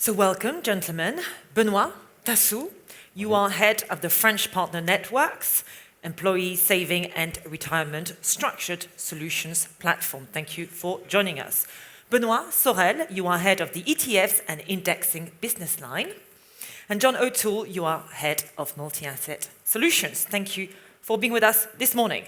So welcome, gentlemen. Benoit, Tassou, you are head of the French Partner Networks, Employee Saving and Retirement Structured Solutions Platform. Thank you for joining us. Benoit, Sorel, you are head of the ETFs and Indexing Business Line. And John O'Toole, you are head of Multi-Asset Solutions. Thank you for being with us this morning.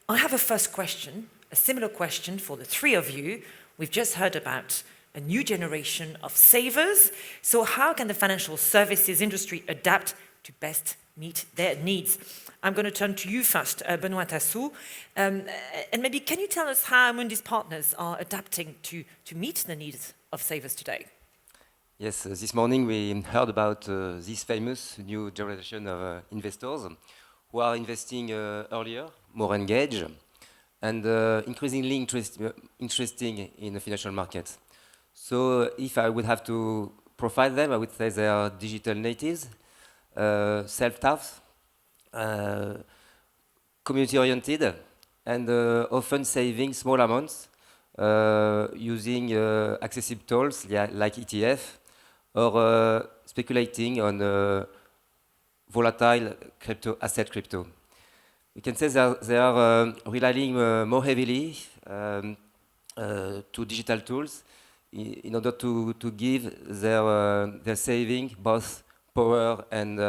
I have a first question, a similar question for the three of you. We've just heard about a new generation of savers. So how can the financial services industry adapt to best meet their needs? I'm going to turn to you first, Benoit Tassou. And maybe can you tell us how Amundi's partners are adapting to meet the needs of savers today? Yes, this morning we heard about this famous new generation of investors who are investing earlier, more engaged, and increasingly interesting in the financial markets. So if I would have to profile them, I would say they are digital natives, self-taught, community-oriented, and often saving small amounts using accessible tools like ETF or speculating on volatile crypto. We can say they are relying more heavily to digital tools in order to give their saving both power and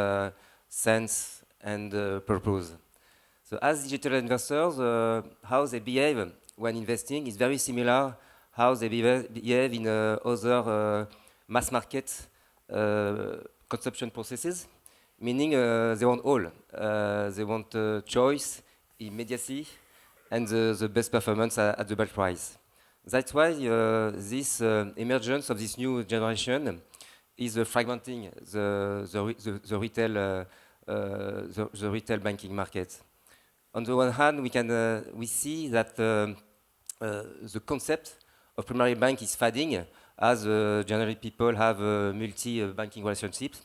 sense and purpose. So as digital investors, how they behave when investing is very similar how they behave in other mass market consumption processes, meaning they want all. They want choice, immediacy, and the best performance at the best price. That's why this emergence of this new generation is fragmenting the retail banking market. On the one hand, we see that the concept of primary bank is fading as generally people have multi-banking relationships.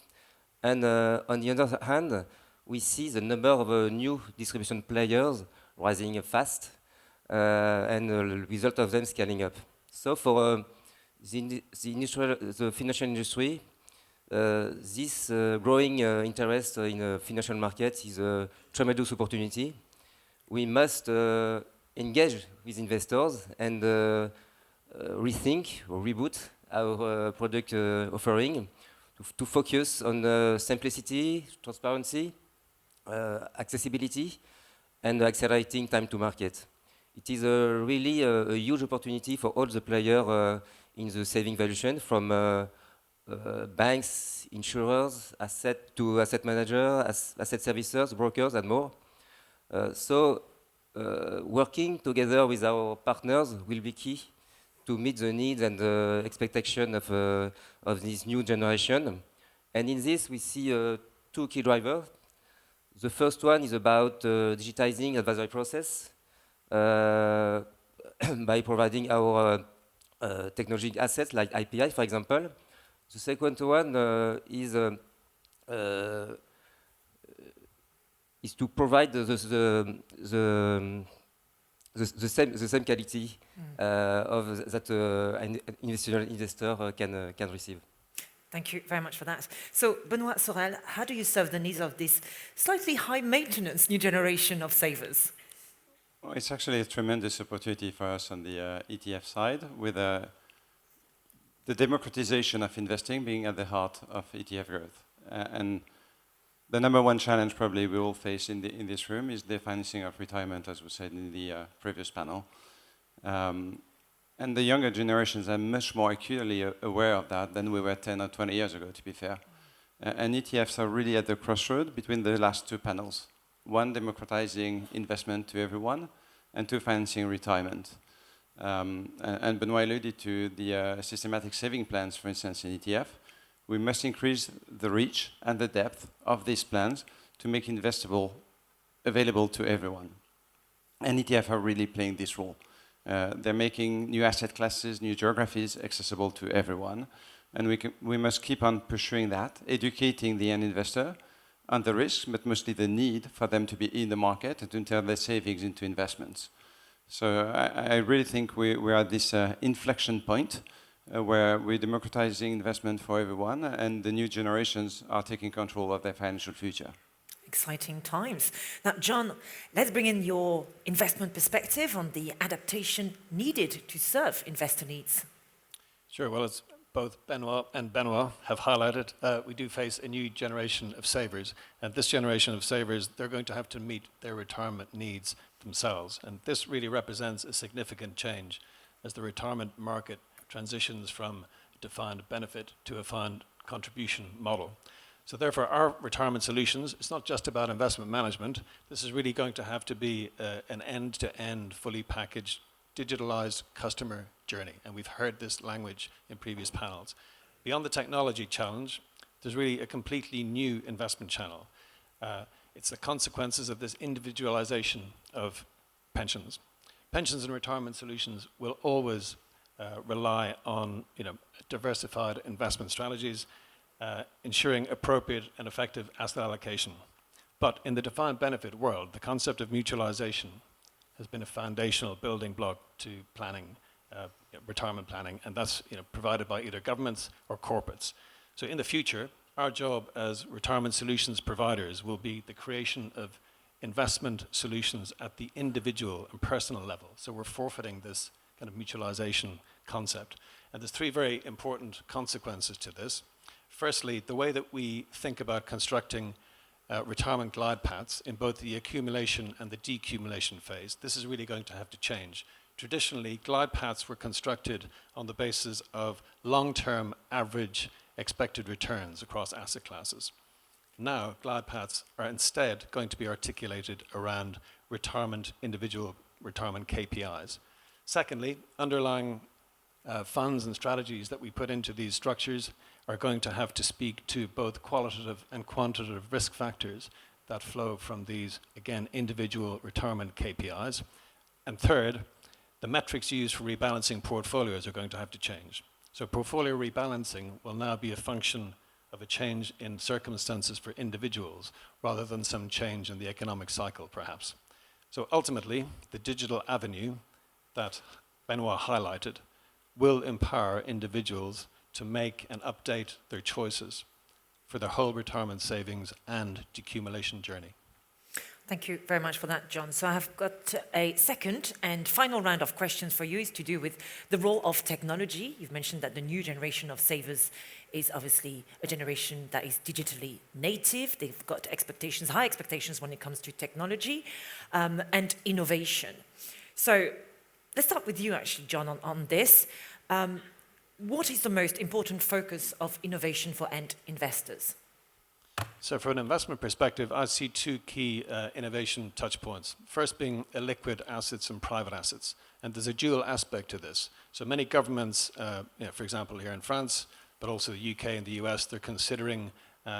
And on the other hand, we see the number of new distribution players rising fast and the result of them scaling up. So for the financial industry, this growing interest in financial markets is a tremendous opportunity. We must engage with investors and rethink or reboot our product offering to focus on simplicity, transparency, accessibility, and accelerating time to market. It is really a huge opportunity for all the players in the saving valuation, from banks, insurers, asset managers, asset servicers, brokers, and more. So working together with our partners will be key to meet the needs and the expectation of this new generation. And in this, we see two key drivers. The first one is about digitizing advisory process by providing our technology assets like API, for example. The second one is to provide the same quality of that an investor can receive. Thank you very much for that. So, Benoit, Sorel, how do you serve the needs of this slightly high-maintenance new generation of savers? Well, it's actually a tremendous opportunity for us on the ETF side, with the democratization of investing being at the heart of ETF growth. And the number one challenge probably we all face in this room is the financing of retirement, as we said in the previous panel. And the younger generations are much more acutely aware of that than we were 10 or 20 years ago, to be fair. And ETFs are really at the crossroad between the last two panels. One, democratizing investment to everyone, and two, financing retirement. And Benoit alluded to the systematic saving plans, for instance, in ETF. We must increase the reach and the depth of these plans to make investable available to everyone. And ETF are really playing this role. They're making new asset classes, new geographies accessible to everyone. And we must keep on pursuing that, educating the end investor on the risk, but mostly the need for them to be in the market and to turn their savings into investments. So I really think we are at this inflection point where we're democratizing investment for everyone, and the new generations are taking control of their financial future. Exciting times. Now, John, let's bring in your investment perspective on the adaptation needed to serve investor needs. Sure. Well, as both Benoit and Benoit have highlighted, we do face a new generation of savers. And this generation of savers, they're going to have to meet their retirement needs themselves. And this really represents a significant change as the retirement market transitions from defined benefit to a defined contribution model. So therefore, our retirement solutions, it's not just about investment management. This is really going to have to be an end-to-end, fully packaged, digitalized customer journey. And we've heard this language in previous panels. Beyond the technology challenge, there's really a completely new investment channel. It's the consequences of this individualization of pensions. Pensions and retirement solutions will always rely on diversified investment strategies, ensuring appropriate and effective asset allocation. But in the defined benefit world, the concept of mutualization has been a foundational building block to planning, retirement planning, and that's provided by either governments or corporates. So in the future, our job as retirement solutions providers will be the creation of investment solutions at the individual and personal level. So we're forfeiting this kind of mutualization concept. And there's three very important consequences to this. Firstly, the way that we think about constructing retirement glide paths in both the accumulation and the decumulation phase, this is really going to have to change. Traditionally, glide paths were constructed on the basis of long-term average expected returns across asset classes. Now, glide paths are instead going to be articulated around individual retirement KPIs. Secondly, underlying funds and strategies that we put into these structures are going to have to speak to both qualitative and quantitative risk factors that flow from these, again, individual retirement KPIs. And third, the metrics used for rebalancing portfolios are going to have to change. So portfolio rebalancing will now be a function of a change in circumstances for individuals rather than some change in the economic cycle, perhaps. So ultimately, the digital avenue that Benoit highlighted will empower individuals to make and update their choices for their whole retirement savings and decumulation journey. Thank you very much for that, John. So I've got a second and final round of questions for you. Is to do with the role of technology. You've mentioned that the new generation of savers is obviously a generation that is digitally native. They've got expectations, high expectations when it comes to technology and innovation. So let's start with you, actually, John, on this. What is the most important focus of innovation for end investors? So from an investment perspective, I see two key innovation touch points. First being illiquid assets and private assets. And there's a dual aspect to this. So many governments, for example, here in France, but also the UK and the US, they're considering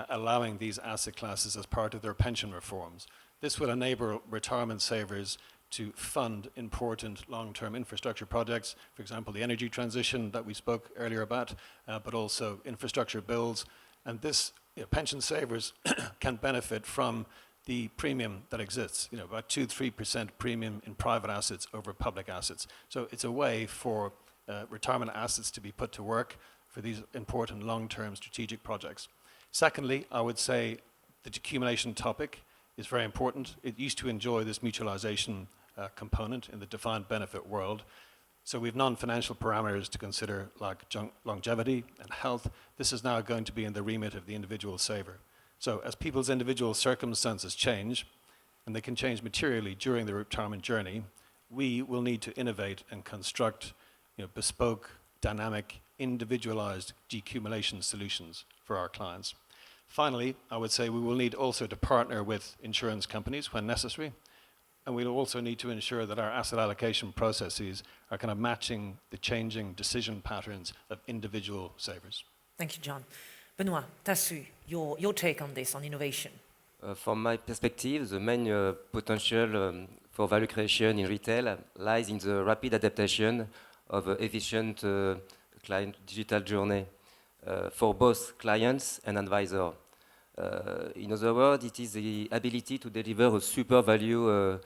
allowing these asset classes as part of their pension reforms. This will enable retirement savers to fund important long-term infrastructure projects, for example, the energy transition that we spoke earlier about, but also infrastructure bills. And this pension savers can benefit from the premium that exists, about 2-3% premium in private assets over public assets. So it's a way for retirement assets to be put to work for these important long-term strategic projects. Secondly, I would say the decumulation topic is very important. It used to enjoy this mutualization component in the defined benefit world. So we have non-financial parameters to consider, like longevity and health. This is now going to be in the remit of the individual saver. So as people's individual circumstances change, and they can change materially during the retirement journey, we will need to innovate and construct bespoke, dynamic, individualized decumulation solutions for our clients. Finally, I would say we will need also to partner with insurance companies when necessary. And we'll also need to ensure that our asset allocation processes are kind of matching the changing decision patterns of individual savers. Thank you, John. Benoit, Tassou, your take on this, on innovation. From my perspective, the main potential for value creation in retail lies in the rapid adaptation of efficient client digital journey for both clients and advisors. In other words, it is the ability to deliver a super value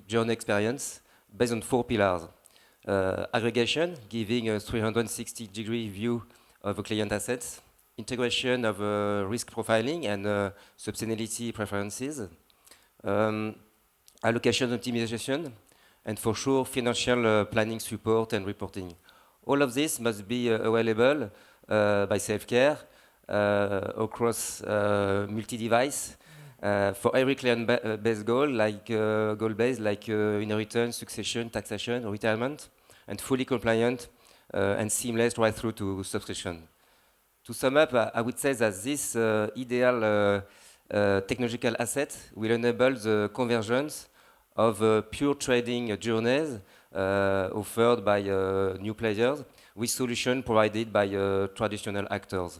journey experience based on 4 pillars. aggregation, giving a 360-degree view of a client assets, integration of risk profiling and subsidiarity preferences, allocation optimization, and for sure, financial planning support and reporting. All of this must be available by self-care across multi-device for every client-based goal, like goal-based, like inheritance, succession, taxation, retirement, and fully compliant and seamless right through to subscription. To sum up, I would say that this ideal technological asset will enable the convergence of pure trading journeys offered by new players with solutions provided by traditional actors.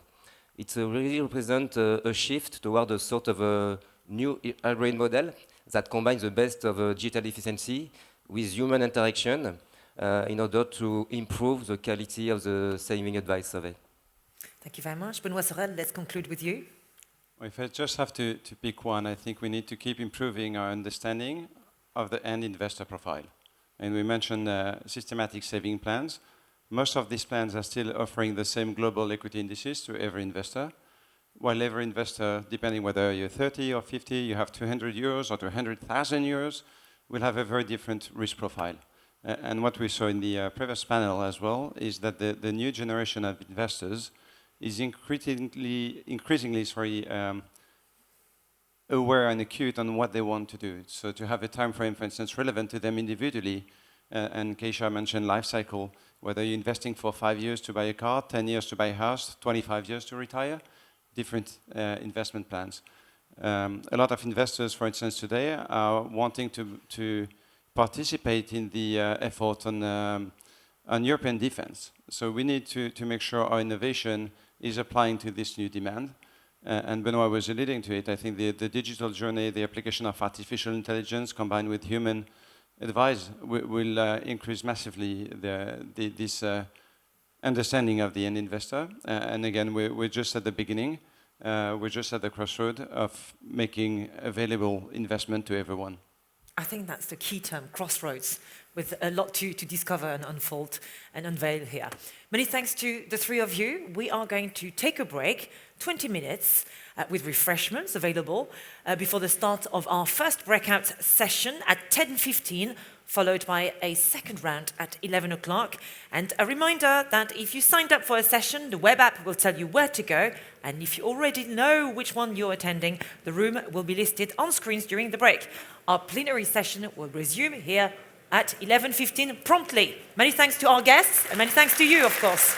It really represents a shift toward a sort of a new hybrid model that combines the best of digital efficiency with human interaction in order to improve the quality of the saving advice survey. Thank you very much. Benoit Sorel, let's conclude with you. Well, if I just have to pick one, I think we need to keep improving our understanding of the end investor profile. And we mentioned systematic saving plans. Most of these plans are still offering the same global equity indices to every investor, while every investor, depending whether you're 30 or 50, you have 200 euros or 200,000 euros, will have a very different risk profile. And what we saw in the previous panel as well is that the new generation of investors is increasingly aware and acute on what they want to do. So to have a time frame, for instance, relevant to them individually, and Keisha mentioned life cycle, whether you're investing for 5 years to buy a car, 10 years to buy a house, 25 years to retire, different investment plans. A lot of investors, for instance, today are wanting to participate in the effort on European defense. So we need to make sure our innovation is applying to this new demand. And Benoit was alluding to it. I think the digital journey, the application of artificial intelligence combined with human advice will increase massively this understanding of the end investor. And again, we're just at the beginning. We're just at the crossroad of making available investment to everyone. I think that's the key term, crossroads, with a lot to discover and unfold and unveil here. Many thanks to the three of you. We are going to take a break, 20 minutes, with refreshments available before the start of our first breakout session at 10:15, followed by a second round at 11 o'clock. And a reminder that if you signed up for a session, the web app will tell you where to go. And if you already know which one you're attending, the room will be listed on screens during the break. Our plenary session will resume here at 11:15 promptly. Many thanks to our guests and many thanks to you, of course.